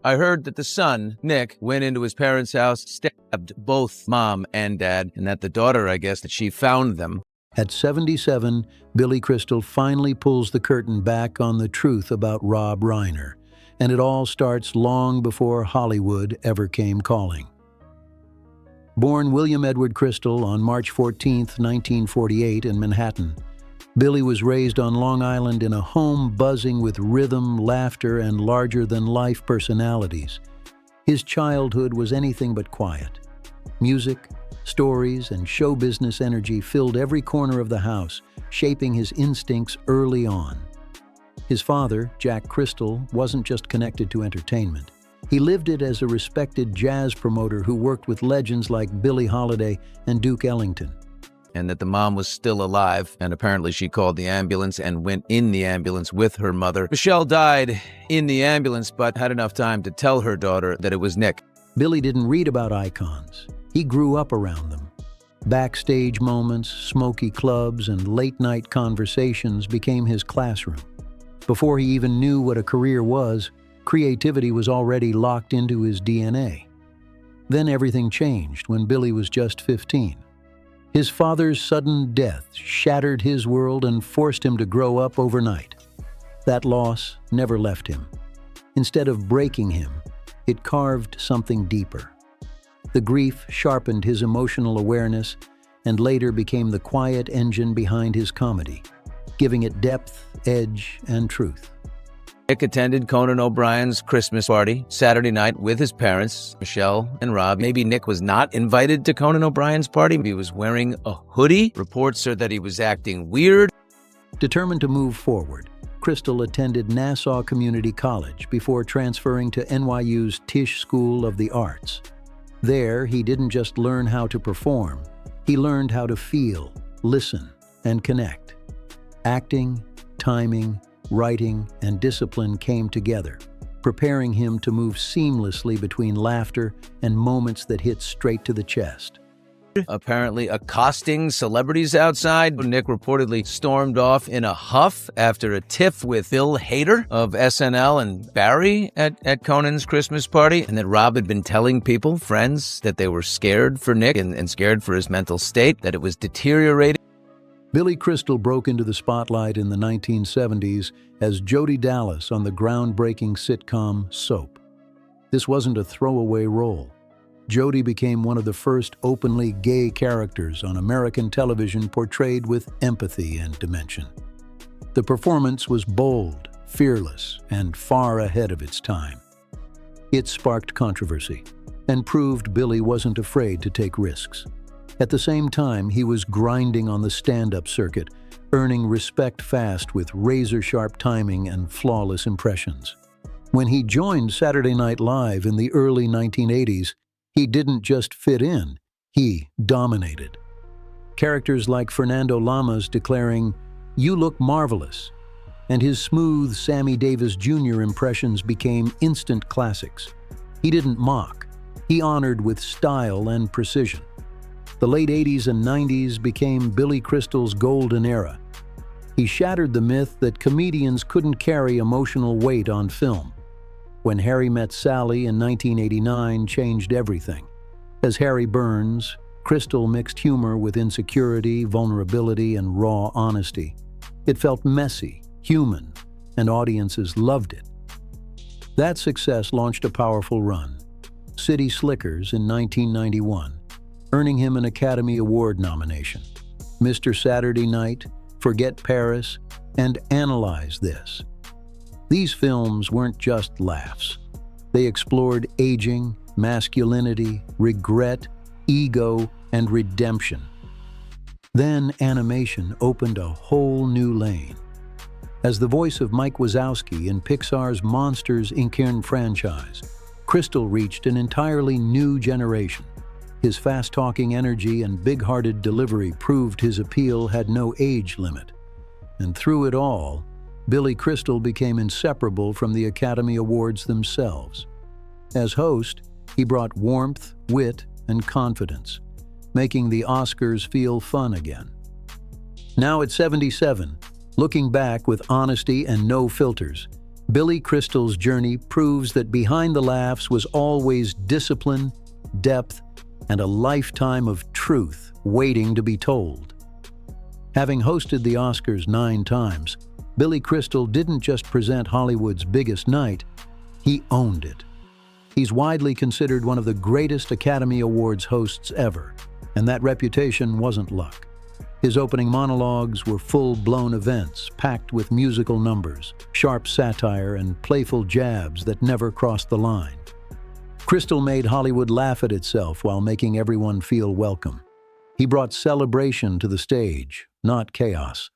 I heard that the son, Nick, went into his parents' house, stabbed both mom and dad, and that the daughter, I guess, that she found them. At 77, Billy Crystal finally pulls the curtain back on the truth about Rob Reiner, and it all starts long before Hollywood ever came calling. Born William Edward Crystal on March 14, 1948 in Manhattan, Billy was raised on Long Island in a home buzzing with rhythm, laughter, and larger-than-life personalities. His childhood was anything but quiet. Music, stories, and show business energy filled every corner of the house, shaping his instincts early on. His father, Jack Crystal, wasn't just connected to entertainment. He lived it as a respected jazz promoter who worked with legends like Billie Holiday and Duke Ellington. And that the mom was still alive, and apparently she called the ambulance and went in the ambulance with her mother. Michelle died in the ambulance, but had enough time to tell her daughter that it was Nick. Billy didn't read about icons. He grew up around them. Backstage moments, smoky clubs, and late-night conversations became his classroom. Before he even knew what a career was, creativity was already locked into his DNA. Then everything changed when Billy was just 15. His father's sudden death shattered his world and forced him to grow up overnight. That loss never left him. Instead of breaking him, it carved something deeper. The grief sharpened his emotional awareness and later became the quiet engine behind his comedy, giving it depth, edge, and truth. Nick attended Conan O'Brien's Christmas party Saturday night with his parents, Michelle and Rob. Maybe Nick was not invited to Conan O'Brien's party. He was wearing a hoodie. Reports are that he was acting weird. Determined to move forward, Crystal attended Nassau Community College before transferring to NYU's Tisch School of the Arts. There, he didn't just learn how to perform. He learned how to feel, listen, and connect. Acting, timing, writing, and discipline came together, preparing him to move seamlessly between laughter and moments that hit straight to the chest. Apparently accosting celebrities outside. Nick reportedly stormed off in a huff after a tiff with Bill Hader of SNL and Barry at Conan's Christmas party, and that Rob had been telling people, friends, that they were scared for Nick and scared for his mental state, that it was deteriorating. Billy Crystal broke into the spotlight in the 1970s as Jody Dallas on the groundbreaking sitcom Soap. This wasn't a throwaway role. Jody became one of the first openly gay characters on American television portrayed with empathy and dimension. The performance was bold, fearless, and far ahead of its time. It sparked controversy and proved Billy wasn't afraid to take risks. At the same time, he was grinding on the stand-up circuit, earning respect fast with razor-sharp timing and flawless impressions. When he joined Saturday Night Live in the early 1980s, he didn't just fit in, he dominated. Characters like Fernando Lamas declaring, "You look marvelous," and his smooth Sammy Davis Jr. impressions became instant classics. He didn't mock, he honored with style and precision. The late 80s and 90s became Billy Crystal's golden era. He shattered the myth that comedians couldn't carry emotional weight on film. When Harry Met Sally in 1989 changed everything. As Harry Burns, Crystal mixed humor with insecurity, vulnerability, and raw honesty. It felt messy, human, and audiences loved it. That success launched a powerful run. City Slickers in 1991. Earning him an Academy Award nomination. Mr. Saturday Night, Forget Paris, and Analyze This. These films weren't just laughs. They explored aging, masculinity, regret, ego, and redemption. Then animation opened a whole new lane. As the voice of Mike Wazowski in Pixar's Monsters, Inc. franchise, Crystal reached an entirely new generation. His fast-talking energy and big-hearted delivery proved his appeal had no age limit. And through it all, Billy Crystal became inseparable from the Academy Awards themselves. As host, he brought warmth, wit, and confidence, making the Oscars feel fun again. Now at 77, looking back with honesty and no filters, Billy Crystal's journey proves that behind the laughs was always discipline, depth, and a lifetime of truth waiting to be told. Having hosted the Oscars 9 times, Billy Crystal didn't just present Hollywood's biggest night, he owned it. He's widely considered one of the greatest Academy Awards hosts ever, and that reputation wasn't luck. His opening monologues were full-blown events, packed with musical numbers, sharp satire, and playful jabs that never crossed the line. Crystal made Hollywood laugh at itself while making everyone feel welcome. He brought celebration to the stage, not chaos.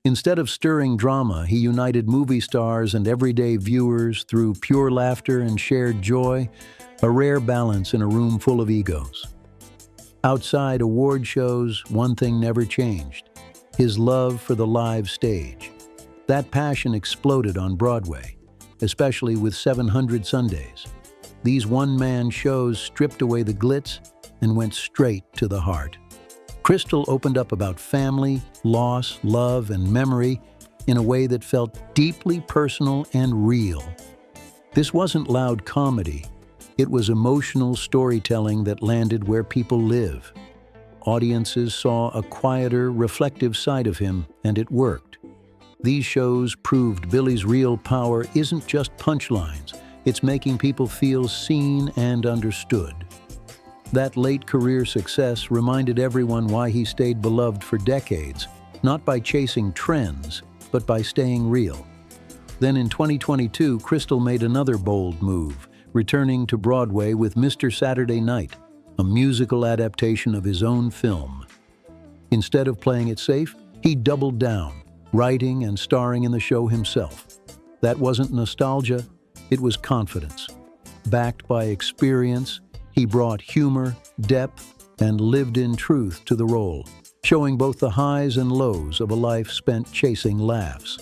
Instead of stirring drama, he united movie stars and everyday viewers through pure laughter and shared joy, a rare balance in a room full of egos. Outside award shows, one thing never changed: his love for the live stage. That passion exploded on Broadway, especially with 700 Sundays. These one-man shows stripped away the glitz and went straight to the heart. Crystal opened up about family, loss, love, and memory in a way that felt deeply personal and real. This wasn't loud comedy. It was emotional storytelling that landed where people live. Audiences saw a quieter, reflective side of him, and it worked. These shows proved Billy's real power isn't just punchlines, it's making people feel seen and understood. That late career success reminded everyone why he stayed beloved for decades, not by chasing trends, but by staying real. Then in 2022, Crystal made another bold move, returning to Broadway with Mr. Saturday Night, a musical adaptation of his own film. Instead of playing it safe, he doubled down, writing and starring in the show himself. That wasn't nostalgia, it was confidence. Backed by experience, he brought humor, depth, and lived-in truth to the role, showing both the highs and lows of a life spent chasing laughs.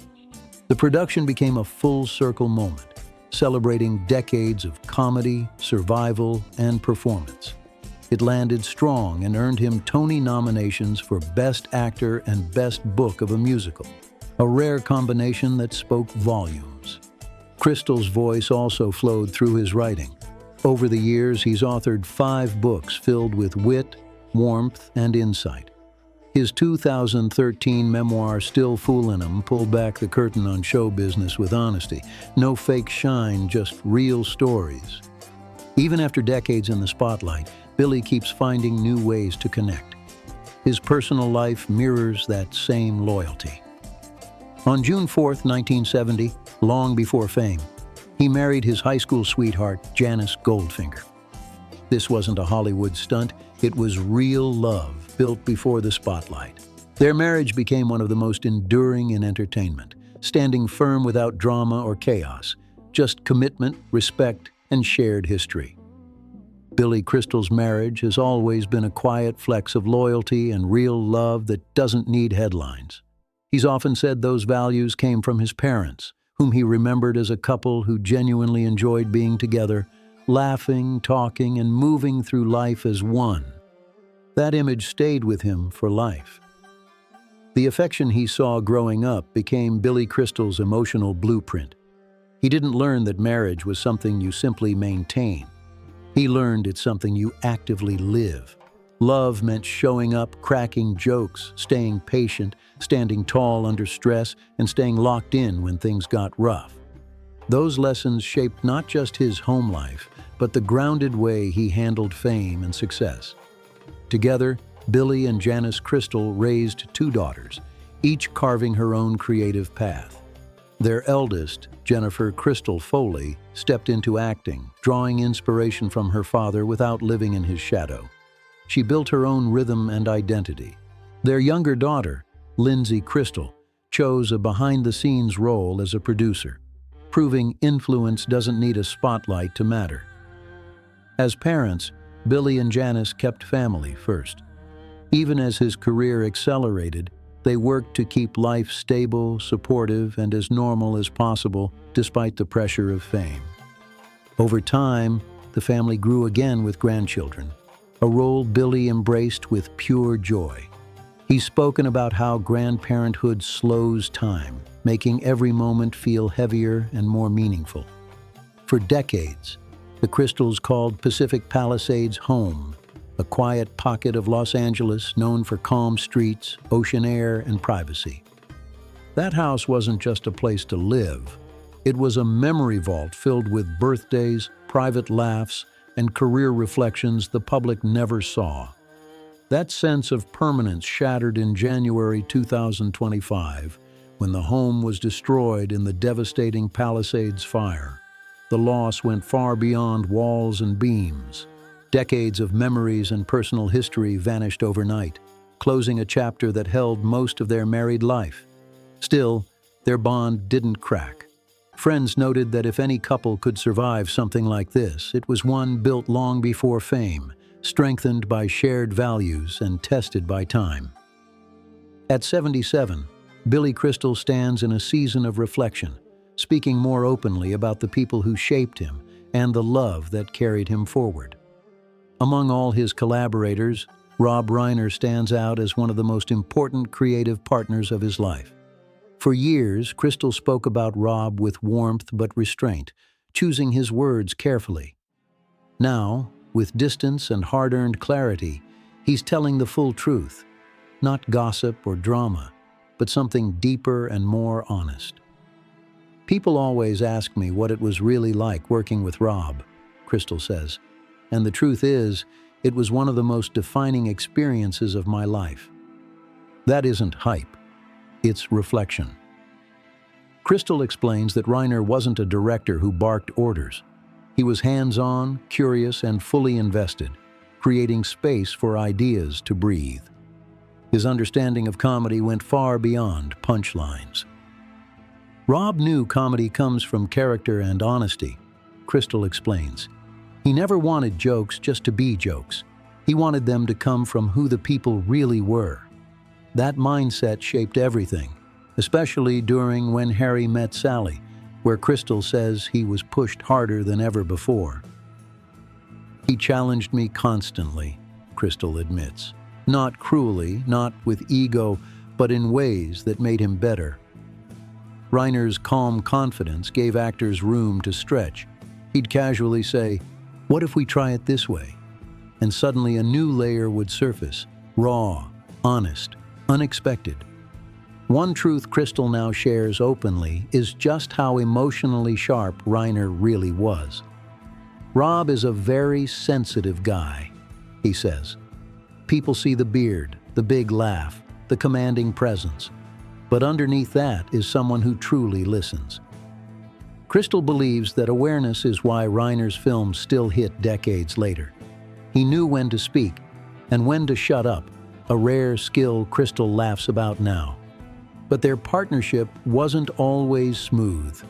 The production became a full-circle moment, celebrating decades of comedy, survival, and performance. It landed strong and earned him Tony nominations for Best Actor and Best Book of a Musical, a rare combination that spoke volumes. Crystal's voice also flowed through his writing. Over the years, he's authored 5 books filled with wit, warmth, and insight. His 2013 memoir, Still Foolin' 'Em, pulled back the curtain on show business with honesty. No fake shine, just real stories. Even after decades in the spotlight, Billy keeps finding new ways to connect. His personal life mirrors that same loyalty. On June 4, 1970, long before fame, he married his high school sweetheart, Janice Goldfinger. This wasn't a Hollywood stunt, it was real love built before the spotlight. Their marriage became one of the most enduring in entertainment, standing firm without drama or chaos, just commitment, respect, and shared history. Billy Crystal's marriage has always been a quiet flex of loyalty and real love that doesn't need headlines. He's often said those values came from his parents, whom he remembered as a couple who genuinely enjoyed being together, laughing, talking, and moving through life as one. That image stayed with him for life. The affection he saw growing up became Billy Crystal's emotional blueprint. He didn't learn that marriage was something you simply maintain. He learned it's something you actively live. Love meant showing up, cracking jokes, staying patient, standing tall under stress, and staying locked in when things got rough. Those lessons shaped not just his home life, but the grounded way he handled fame and success. Together, Billy and Janice Crystal raised 2 daughters, each carving her own creative path. Their eldest, Jennifer Crystal Foley, stepped into acting, drawing inspiration from her father without living in his shadow. She built her own rhythm and identity. Their younger daughter, Lindsay Crystal, chose a behind-the-scenes role as a producer, proving influence doesn't need a spotlight to matter. As parents, Billy and Janice kept family first. Even as his career accelerated, they worked to keep life stable, supportive, and as normal as possible, despite the pressure of fame. Over time, the family grew again with grandchildren, a role Billy embraced with pure joy. He's spoken about how grandparenthood slows time, making every moment feel heavier and more meaningful. For decades, the Crystals called Pacific Palisades home, a quiet pocket of Los Angeles known for calm streets, ocean air, and privacy. That house wasn't just a place to live. It was a memory vault filled with birthdays, private laughs, and career reflections the public never saw. That sense of permanence shattered in January 2025 when the home was destroyed in the devastating Palisades fire. The loss went far beyond walls and beams. Decades of memories and personal history vanished overnight, closing a chapter that held most of their married life. Still, their bond didn't crack. Friends noted that if any couple could survive something like this, it was one built long before fame, strengthened by shared values and tested by time. At 77, Billy Crystal stands in a season of reflection, speaking more openly about the people who shaped him and the love that carried him forward. Among all his collaborators, Rob Reiner stands out as one of the most important creative partners of his life. For years, Crystal spoke about Rob with warmth but restraint, choosing his words carefully. Now, with distance and hard-earned clarity, he's telling the full truth, not gossip or drama, but something deeper and more honest. People always ask me what it was really like working with Rob, Crystal says, and the truth is, it was one of the most defining experiences of my life. That isn't hype. It's reflection. Crystal explains that Reiner wasn't a director who barked orders. He was hands-on, curious, and fully invested, creating space for ideas to breathe. His understanding of comedy went far beyond punchlines. Rob knew comedy comes from character and honesty, Crystal explains. He never wanted jokes just to be jokes. He wanted them to come from who the people really were. That mindset shaped everything, especially during When Harry Met Sally, where Crystal says he was pushed harder than ever before. He challenged me constantly, Crystal admits. Not cruelly, not with ego, but in ways that made him better. Reiner's calm confidence gave actors room to stretch. He'd casually say, "What if we try it this way?" And suddenly a new layer would surface, raw, honest, unexpected. One truth Crystal now shares openly is just how emotionally sharp Reiner really was. Rob is a very sensitive guy, he says. People see the beard, the big laugh, the commanding presence. But underneath that is someone who truly listens. Crystal believes that awareness is why Reiner's films still hit decades later. He knew when to speak and when to shut up, a rare skill Crystal laughs about now. But their partnership wasn't always smooth.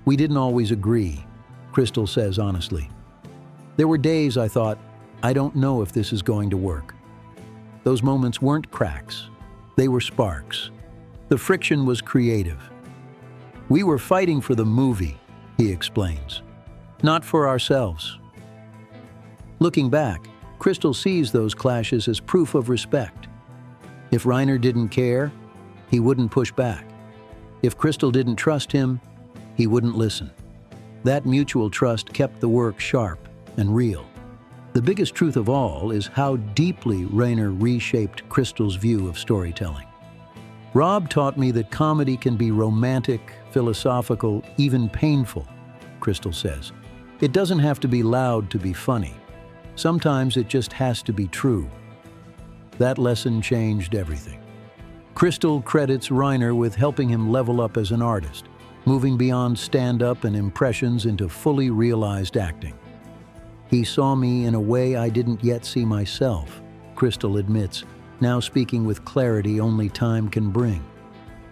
We didn't always agree, Crystal says honestly. There were days I thought, I don't know if this is going to work. Those moments weren't cracks, they were sparks. The friction was creative. We were fighting for the movie, he explains, not for ourselves. Looking back, Crystal sees those clashes as proof of respect. If Reiner didn't care, he wouldn't push back. If Crystal didn't trust him, he wouldn't listen. That mutual trust kept the work sharp and real. The biggest truth of all is how deeply Reiner reshaped Crystal's view of storytelling. Rob taught me that comedy can be romantic, philosophical, even painful, Crystal says. It doesn't have to be loud to be funny. Sometimes it just has to be true. That lesson changed everything. Crystal credits Reiner with helping him level up as an artist, moving beyond stand-up and impressions into fully realized acting. He saw me in a way I didn't yet see myself, Crystal admits, now speaking with clarity only time can bring.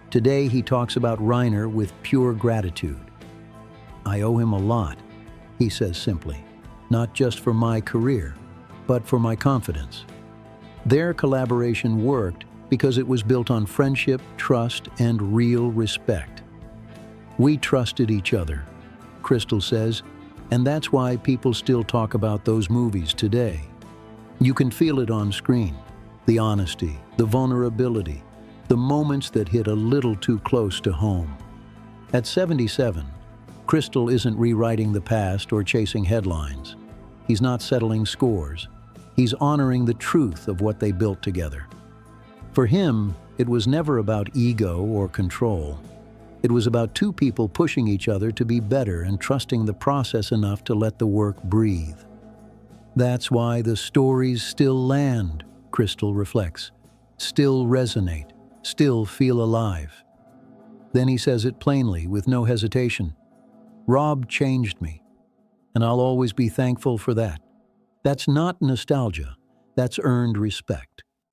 Today he talks about Reiner with pure gratitude. I owe him a lot, he says simply, not just for my career, but for my confidence. Their collaboration worked because it was built on friendship, trust, and real respect. We trusted each other, Crystal says, and that's why people still talk about those movies today. You can feel it on screen, the honesty, the vulnerability, the moments that hit a little too close to home. At 77, Crystal isn't rewriting the past or chasing headlines. He's not settling scores. He's honoring the truth of what they built together. For him, it was never about ego or control. It was about two people pushing each other to be better and trusting the process enough to let the work breathe. That's why the stories still land, Crystal reflects, still resonate, still feel alive. Then he says it plainly, with no hesitation. Rob changed me, and I'll always be thankful for that. That's not nostalgia. That's earned respect.